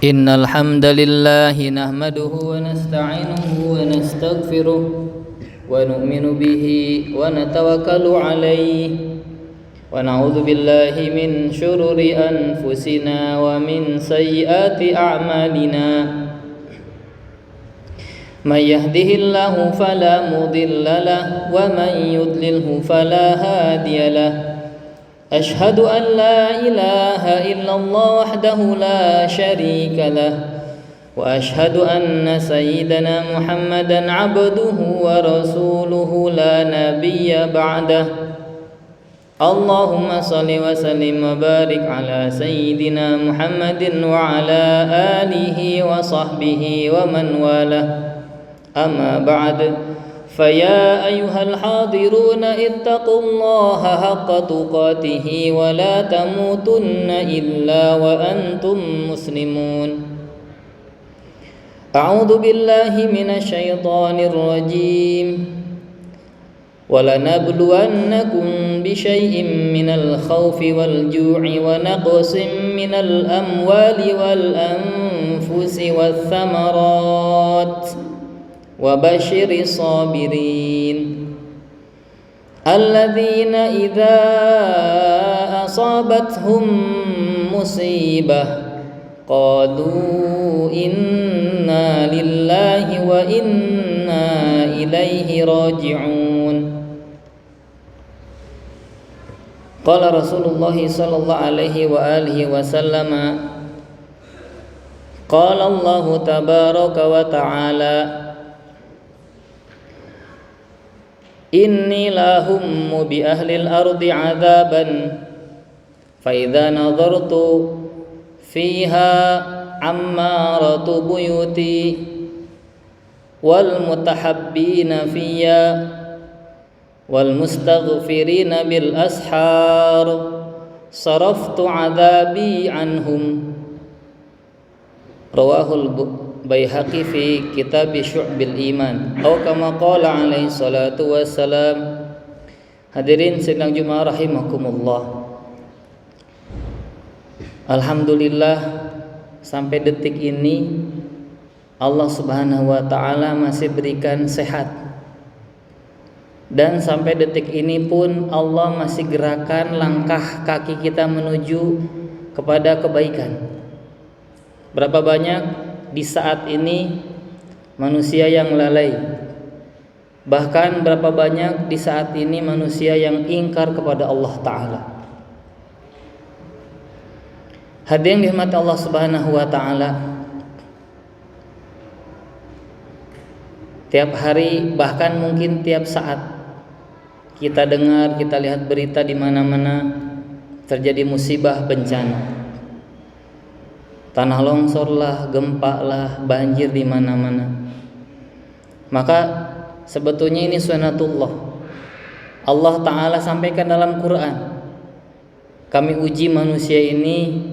إن الحمد لله نحمده ونستعينه ونستغفره ونؤمن به ونتوكل عليه ونعوذ بالله من شرور أنفسنا ومن سيئات أعمالنا من يهده الله فلا مضل له ومن يضلله فلا هادي له أشهد أن لا إله إلا الله وحده لا شريك له وأشهد أن سيدنا محمدا عبده ورسوله لا نبي بعده اللهم صل وسلم وبارك على سيدنا محمد وعلى آله وصحبه ومن والاه أما بعد فيا أيها الحاضرون اتقوا الله حق تقاته ولا تموتن إلا وأنتم مسلمون أعوذ بالله من الشيطان الرجيم ولنبلونكم بشيء من الخوف والجوع ونقص من الأموال والأنفس والثمرات وبشر الصابرين الذين إذا أصابتهم مصيبة قالوا إنا لله وإنا إليه راجعون قال رسول الله صلى الله عليه وآله وسلم قال الله تبارك وتعالى إني لأهم بأهل الأرض عذابا فإذا نظرت فيها عمارة بيوتي والمتحبين فيا والمستغفرين بالأسحار صرفت عذابي عنهم رواه Baihaqi fi kitab Syu'bil Iman atau kama qala alaihi salatu wassalam. Hadirin sidang Jumat rahimakumullah. Alhamdulillah sampai detik ini Allah Subhanahu wa taala masih berikan sehat. Dan sampai detik ini pun Allah masih gerakan langkah kaki kita menuju kepada kebaikan. Berapa banyak di saat ini manusia yang lalai, bahkan berapa banyak di saat ini manusia yang ingkar kepada Allah Ta'ala. Hadirin dirahmati Allah Subhanahu wa Ta'ala, tiap hari bahkan mungkin tiap saat kita dengar, kita lihat berita di mana-mana terjadi musibah bencana. Tanah longsor lah, gempa lah, banjir di mana-mana. Maka sebetulnya ini sunatullah. Allah Ta'ala sampaikan dalam Quran, kami uji manusia ini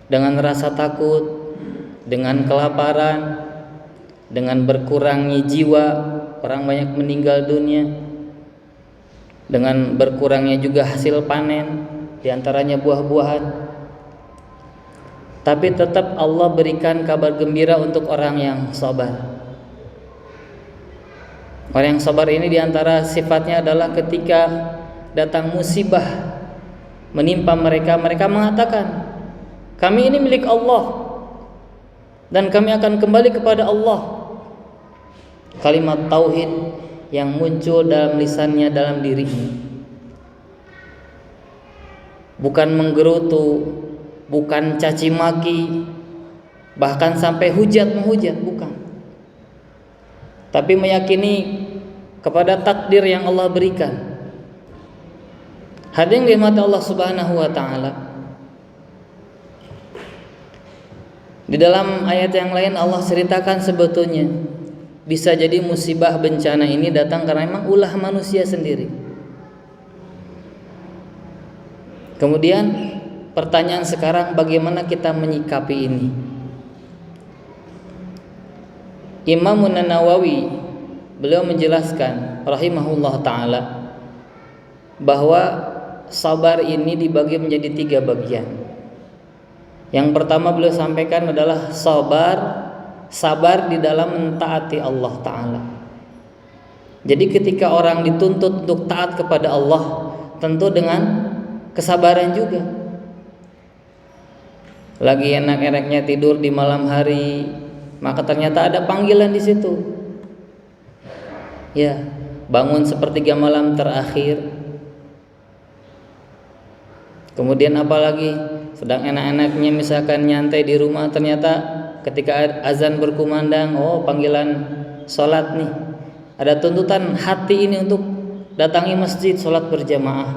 dengan rasa takut, dengan kelaparan, dengan berkurangnya jiwa, orang banyak meninggal dunia, dengan berkurangnya juga hasil panen, diantaranya buah-buahan. Tapi tetap Allah berikan kabar gembira untuk orang yang sabar. Orang yang sabar ini diantara sifatnya adalah ketika datang musibah menimpa mereka, mereka mengatakan, kami ini milik Allah dan kami akan kembali kepada Allah. Kalimat tauhid yang muncul dalam lisannya, dalam dirinya, bukan menggerutu, bukan caci maki, bahkan sampai hujat menghujat, bukan. Tapi meyakini kepada takdir yang Allah berikan. Hadirin dirahmati Allah Subhanahu wa Ta'ala. Di dalam ayat yang lain Allah ceritakan sebetulnya bisa jadi musibah bencana ini datang karena memang ulah manusia sendiri. Kemudian pertanyaan sekarang, bagaimana kita menyikapi ini? Imam Nawawi beliau menjelaskan rahimahullah ta'ala bahwa sabar ini dibagi menjadi 3 bagian. Yang pertama beliau sampaikan adalah sabar di dalam mentaati Allah Ta'ala. Jadi ketika orang dituntut untuk taat kepada Allah, tentu dengan kesabaran juga. Lagi enak-enaknya tidur di malam hari, maka ternyata ada panggilan di situ. Ya, bangun sepertiga malam terakhir. Kemudian apalagi sedang enak-enaknya misalkan nyantai di rumah, ternyata ketika azan berkumandang, oh panggilan sholat nih. Ada tuntutan hati ini untuk datangi masjid, sholat berjamaah.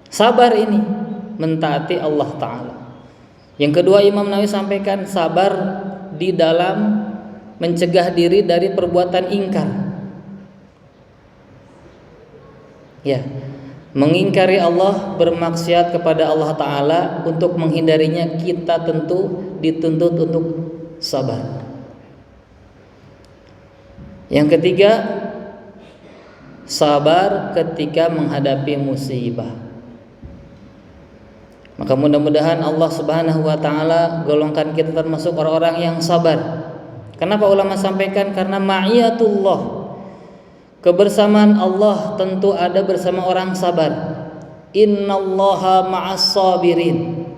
Sabar ini mentaati Allah Ta'ala. Yang kedua, Imam Nawawi sampaikan sabar di dalam mencegah diri dari perbuatan ingkar. Ya, mengingkari Allah, bermaksiat kepada Allah Ta'ala, untuk menghindarinya kita tentu dituntut untuk sabar. Yang ketiga, sabar ketika menghadapi musibah. Maka mudah-mudahan Allah Subhanahu wa Ta'ala golongkan kita termasuk orang-orang yang sabar. Kenapa ulama sampaikan? Karena ma'iyatullah, kebersamaan Allah tentu ada bersama orang sabar. Innallaha ma'as sabirin.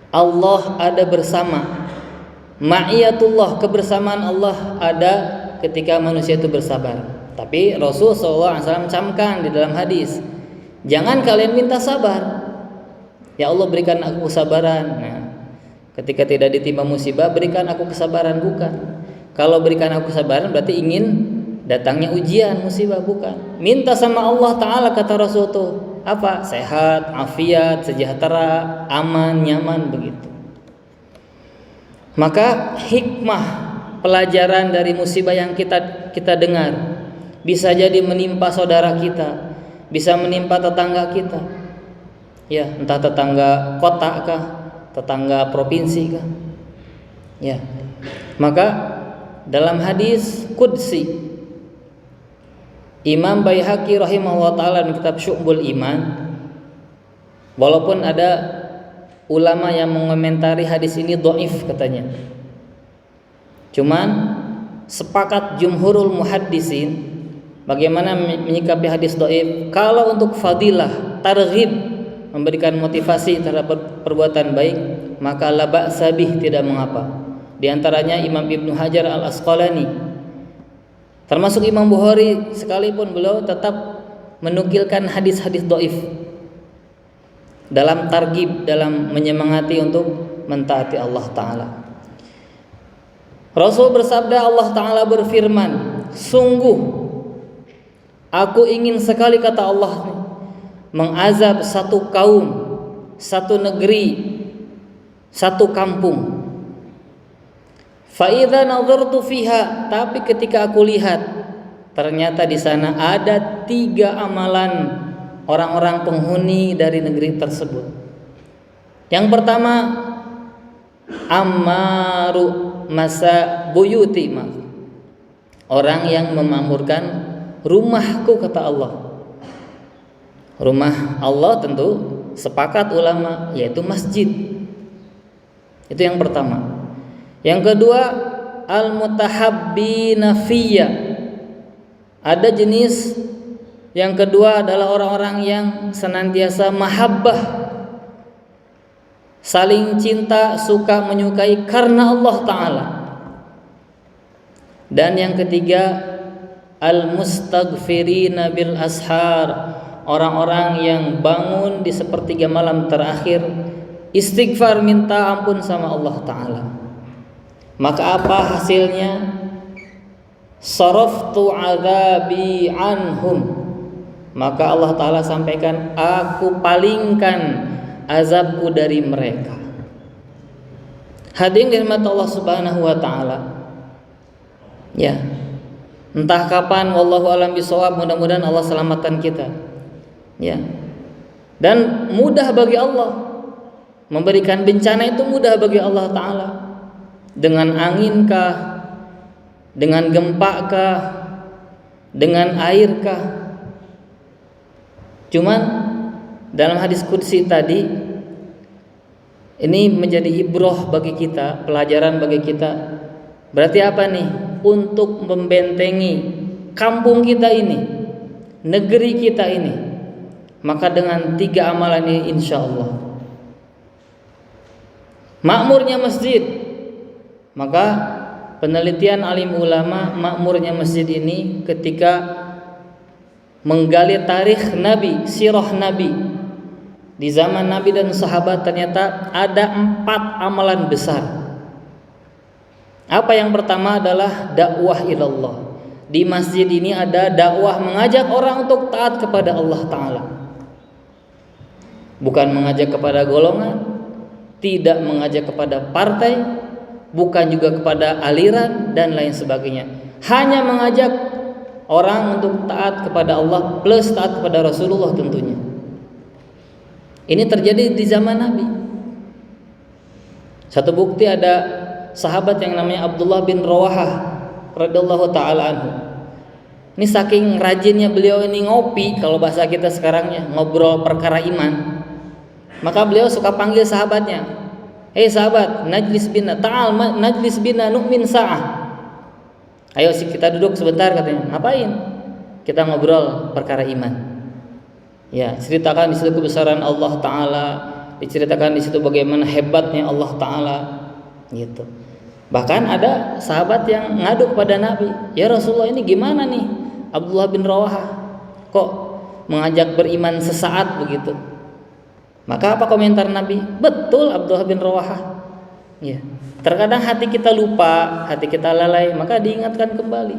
Allah ada bersama. Ma'iyatullah, kebersamaan Allah ada ketika manusia itu bersabar. Tapi Rasulullah SAW camkan di dalam hadis, jangan kalian minta sabar, ya Allah berikan aku kesabaran. Nah, ketika tidak ditimpa musibah, berikan aku kesabaran, bukan. Kalau berikan aku kesabaran berarti ingin datangnya ujian, musibah, bukan. Minta sama Allah Ta'ala, kata Rasul tuh apa? Sehat, afiat, sejahtera, aman, nyaman, begitu. Maka hikmah pelajaran dari musibah yang kita dengar bisa jadi menimpa saudara kita, bisa menimpa tetangga kita. Ya, entah tetangga kota kah, tetangga provinsi kah. Ya. Maka dalam hadis qudsi Imam Baihaqi rahimahullah taala dalam kitab Syu'bul Iman, walaupun ada ulama yang mengomentari hadis ini dhaif katanya, cuman sepakat jumhurul muhaddisin bagaimana menyikapi hadis dhaif. Kalau untuk fadilah, targhib, memberikan motivasi terhadap perbuatan baik, maka la ba'sa bih, tidak mengapa. Di antaranya Imam Ibnu Hajar Al-Asqalani, termasuk Imam Bukhari sekalipun, beliau tetap menukilkan hadis-hadis dhaif dalam targhib, dalam menyemangati untuk mentaati Allah Ta'ala. Rasul bersabda, Allah Ta'ala berfirman, sungguh aku ingin sekali, kata Allah, mengazab satu kaum, satu negeri, satu kampung. Fa idza nazartu fiha, tapi ketika aku lihat, ternyata di sana ada 3 amalan orang-orang penghuni dari negeri tersebut. Yang pertama, ammaru masa buyuti, orang yang memakmurkan rumahku, kata Allah. Rumah Allah tentu sepakat ulama, yaitu masjid. Itu yang pertama. Yang kedua, al-mutahabbina fiyya. Ada jenis yang kedua adalah orang-orang yang senantiasa mahabbah, saling cinta, suka menyukai karena Allah Ta'ala. Dan yang ketiga, al-mustaghfirina bil ashar, orang-orang yang bangun di sepertiga malam terakhir istighfar, minta ampun sama Allah Ta'ala. Maka apa hasilnya? Saraftu azabi anhum, maka Allah Ta'ala sampaikan, aku palingkan azabku dari mereka. Hadirin dirahmati Allah Subhanahu wa Ta'ala. Ya, entah kapan, wallahu alam bisawab, mudah-mudahan Allah selamatkan kita. Ya, dan mudah bagi Allah memberikan bencana, itu mudah bagi Allah Ta'ala. Dengan anginkah, dengan gempakah, dengan airkah. Cuman dalam hadis qudsi tadi, Ini menjadi ibrah bagi kita, pelajaran bagi kita. Berarti apa nih? Untuk membentengi kampung kita ini, negeri kita ini. Maka dengan 3 amalan ini insya Allah makmurnya masjid. Maka penelitian alim ulama, makmurnya masjid ini ketika menggali tarikh Nabi, sirah Nabi di zaman Nabi dan sahabat, ternyata ada 4 amalan besar. Apa yang pertama adalah dakwah ilallah. Di masjid ini ada dakwah, mengajak orang untuk taat kepada Allah Ta'ala. Bukan mengajak kepada golongan, tidak mengajak kepada partai, bukan juga kepada aliran dan lain sebagainya. Hanya mengajak orang untuk taat kepada Allah plus taat kepada Rasulullah tentunya. Ini terjadi di zaman Nabi. Satu bukti ada sahabat yang namanya Abdullah bin Rawahah radhiyallahu taala anhu. Ini saking rajinnya beliau ini ngopi, kalau bahasa kita sekarangnya ngobrol perkara iman. Maka beliau suka panggil sahabatnya, "Hei sahabat, najlis bina, ta'al najlis bina nu'min sa'ah." Ayo kita duduk sebentar katanya. Ngapain? Kita ngobrol perkara iman. Ya, ceritakan di situ kebesaran Allah Ta'ala, diceritakan di situ bagaimana hebatnya Allah Ta'ala, gitu. Bahkan ada sahabat yang ngadu kepada Nabi, "Ya Rasulullah, ini gimana nih Abdullah bin Rawahah, kok mengajak beriman sesaat begitu?" Maka apa komentar Nabi? Betul Abdullah bin Rawahah. Ya, terkadang hati kita lupa, hati kita lalai, maka diingatkan kembali.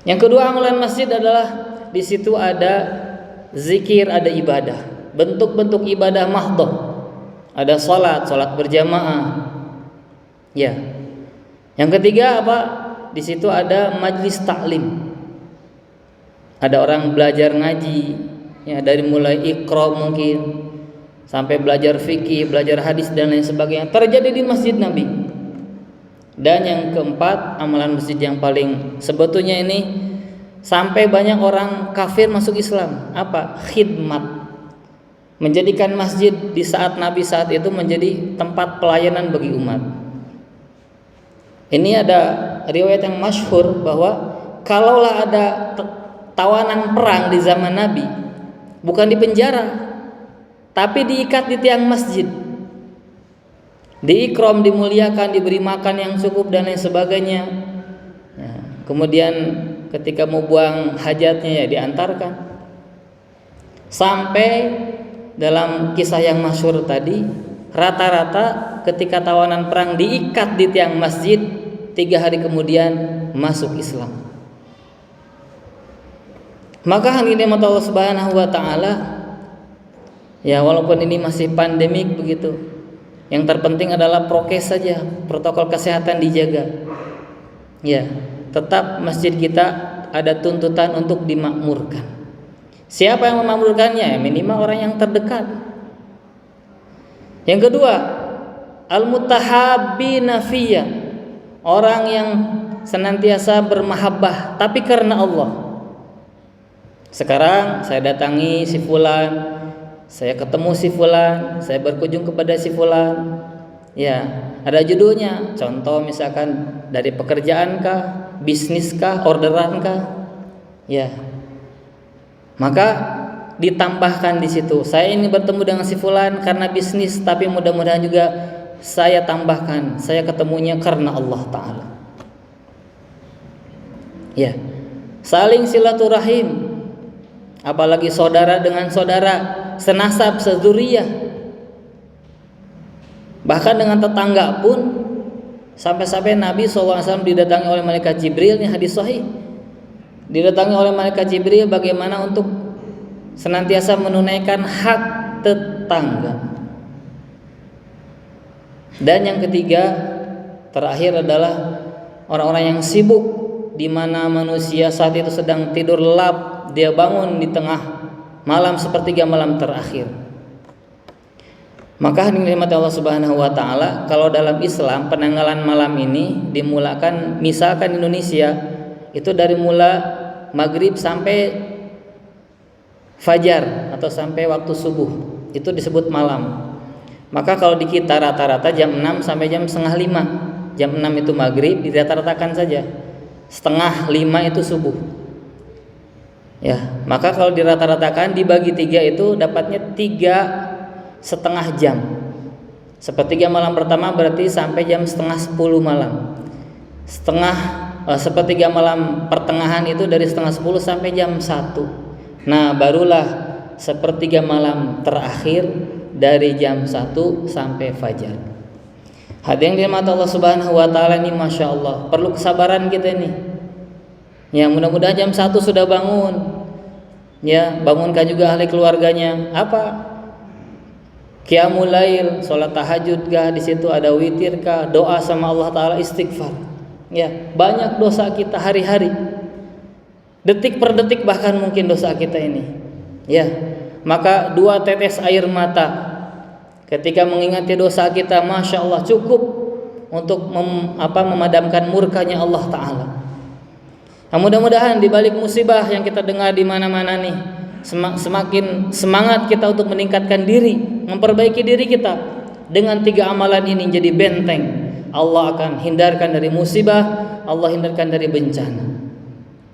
Yang kedua, amalan masjid adalah di situ ada zikir, ada ibadah, bentuk-bentuk ibadah mahdhah. Ada salat berjamaah. Ya. Yang ketiga apa? Di situ ada majlis taklim. Ada orang belajar ngaji, ya, dari mulai iqra mungkin sampai belajar fikih, belajar hadis dan lain sebagainya, terjadi di masjid Nabi. Dan yang keempat, amalan masjid yang paling sebetulnya ini sampai banyak orang kafir masuk Islam, apa? Khidmat. Menjadikan masjid di saat Nabi saat itu menjadi tempat pelayanan bagi umat. Ini ada riwayat yang masyhur bahwa kalaulah ada tawanan perang di zaman Nabi, bukan di penjara, tapi diikat di tiang masjid, diikram, dimuliakan, diberi makan yang cukup dan lain sebagainya. Ya, kemudian ketika mau buang hajatnya ya diantarkan. Sampai dalam kisah yang masyhur tadi, rata-rata ketika tawanan perang diikat di tiang masjid, 3 hari kemudian masuk Islam. Maka hal ini Allah Subhanahu wa taala, ya walaupun ini masih pandemik begitu, yang terpenting adalah prokes saja, protokol kesehatan dijaga. Ya, tetap masjid kita ada tuntutan untuk dimakmurkan. Siapa yang memakmurkannya? Minimal orang yang terdekat. Yang kedua, al-mutahabbina fiyya, orang yang senantiasa bermahabbah tapi karena Allah. Sekarang saya datangi si fulan, saya ketemu si fulan, saya berkunjung kepada si fulan. Ya, ada judulnya. Contoh misalkan dari pekerjaan kah, bisnis kah, orderan kah? Ya. Maka ditambahkan di situ, saya ini bertemu dengan si fulan karena bisnis, tapi mudah-mudahan juga saya tambahkan, saya ketemunya karena Allah Ta'ala. Ya, saling silaturahim, apalagi saudara dengan saudara, senasab, sedzuriyah, bahkan dengan tetangga pun. Sampai-sampai Nabi SAW didatangi oleh malaikat Jibril, ini hadis sahih, didatangi oleh malaikat Jibril bagaimana untuk senantiasa menunaikan hak tetangga. Dan yang ketiga, terakhir adalah orang-orang yang sibuk, di mana manusia saat itu sedang tidur lelap, dia bangun di tengah malam, sepertiga malam terakhir. Maka nikmat Allah Subhanahu wa taala, kalau dalam Islam penanggalan malam ini dimulakan, misalkan Indonesia itu dari mula maghrib sampai fajar atau sampai waktu subuh, itu disebut malam. Maka kalau di kita rata-rata jam 6 sampai jam setengah 5. Jam 6 itu maghrib, dirata-ratakan saja. Setengah 5 itu subuh. Ya, maka kalau dirata-ratakan dibagi 3 itu dapatnya 3,5 jam. Sepertiga malam pertama berarti sampai jam setengah 10 malam. Sepertiga malam pertengahan itu dari setengah 10 sampai jam 1. Nah, barulah sepertiga malam terakhir dari jam 1 sampai fajar. Hadirin dirahmati Allah Subhanahu wa taala, ini Masya Allah, perlu kesabaran kita ini. Ya, mudah-mudahan jam 1 sudah bangun. Ya, bangunkan juga ahli keluarganya. Apa? Qiyamul lail, salat tahajud kah, di situ ada witir kah, doa sama Allah taala, istighfar. Ya, banyak dosa kita hari-hari. Detik per detik bahkan mungkin dosa kita ini. Ya. Maka 2 tetes air mata ketika mengingati dosa kita, Masya Allah, cukup untuk memadamkan murkanya Allah Ta'ala. Nah, mudah-mudahan di balik musibah yang kita dengar di mana-mana nih, semakin semangat kita untuk meningkatkan diri, memperbaiki diri kita. Dengan 3 amalan ini jadi benteng. Allah akan hindarkan dari musibah, Allah hindarkan dari bencana.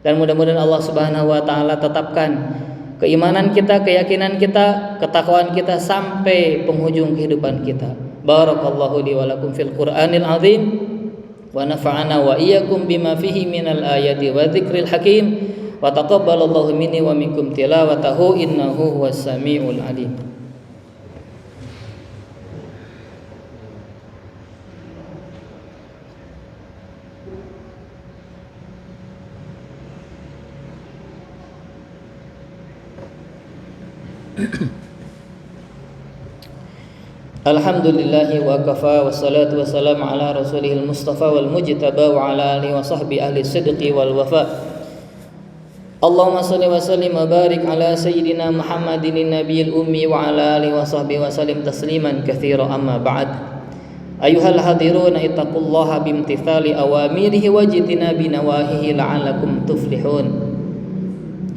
Dan mudah-mudahan Allah Subhanahu wa taala tetapkan keimanan kita, keyakinan kita, ketakwaan kita sampai penghujung kehidupan kita. Barakallahu li wa lakum fil Qur'anil azim wa nafa'ana wa iyyakum bima fihi minal ayati wa dzikril hakim wa taqabbalallahu minni wa minkum tilawatahu innahu huwas samiul alim. Alhamdulillahi wa kafa, wassalatu wassalamu ala rasulihil mustafa wal mujtaba wa ala alihi wa sahbihi ahli sidqi wal wafa. Allahumma salli wa sallim wa barik ala sayyidina Muhammadin nabiyil ummi wa ala alihi wa sahbihi wa sallim tasliman katsira, amma ba'd. Ayuhal hadiruna ittaqullaha bimtithali awamirihi wajtinabi nawahihi la'allakum tuflihun.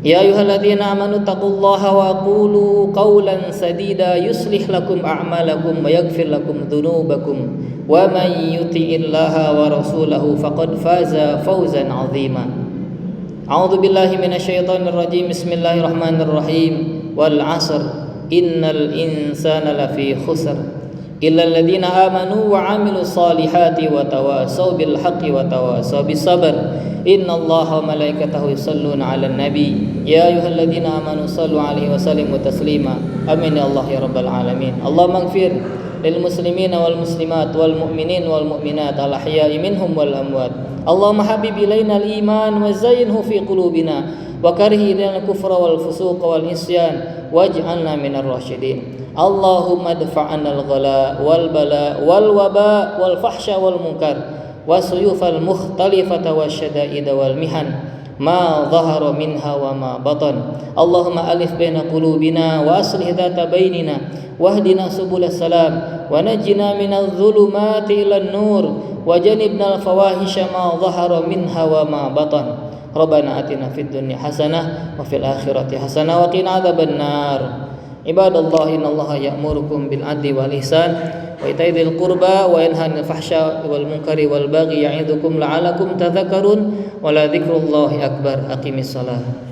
Ya ayyuhalladzina amanu taqullaha wa qulu qawlan sadida yuslih lakum a'malakum wa yaghfir lakum dhunubakum wa man yuti'illaha wa rasulahu faqad faza fawzan 'azima. A'udzu billahi minasyaitonir rajim. Bismillahirrahmanirrahim. Wal 'asr innal insana lafi khusr illa alladzina amanu wa 'amilus solihati wa tawasaw bil haqqi wa tawasaw bis sabr. Innallaha wa malaikatahu yusholluna 'alan nabi ya ayyuhalladzina amanu shallu 'alaihi wa sallimu taslima. Amin ya Allah ya rabbal alamin. Allahumma ighfir lil muslimina wal muslimat wal mu'minin wal mu'minat al ahya'i minhum wal amwat. Allahumma habib ilaina al iman wa zayyinhu fi qulubina wa karih ilaina al kufra wal fusuq wal isyan waj'alna minar rasyidin. Allahumma dfa'na al ghala wal bala wal waba wal fahsya wal munkar wasuyufal mukhtalifata wasyada'id wal mihan ma dhahara minha wa ma batan. Allahumma alif baina qulubina wa aslih dhata bainina wahdina subulas salam wa najjina minadh dhulumati ilan nur wa janibna al fawahisha ma dhahara minha wa ma batan. Rabbana atina fid dunya hasanah wa fil akhirati hasanah wa qina adzabannar. Ibadallah, innallaha ya'murukum bil 'adli wal ihsan wa ita'i dzil qurba wa yanha 'anil fahsya'i wal munkari wal baghi ya'idzukum la'allakum tadhakkarun wa la dzikrullahi akbar. Aqimissalah.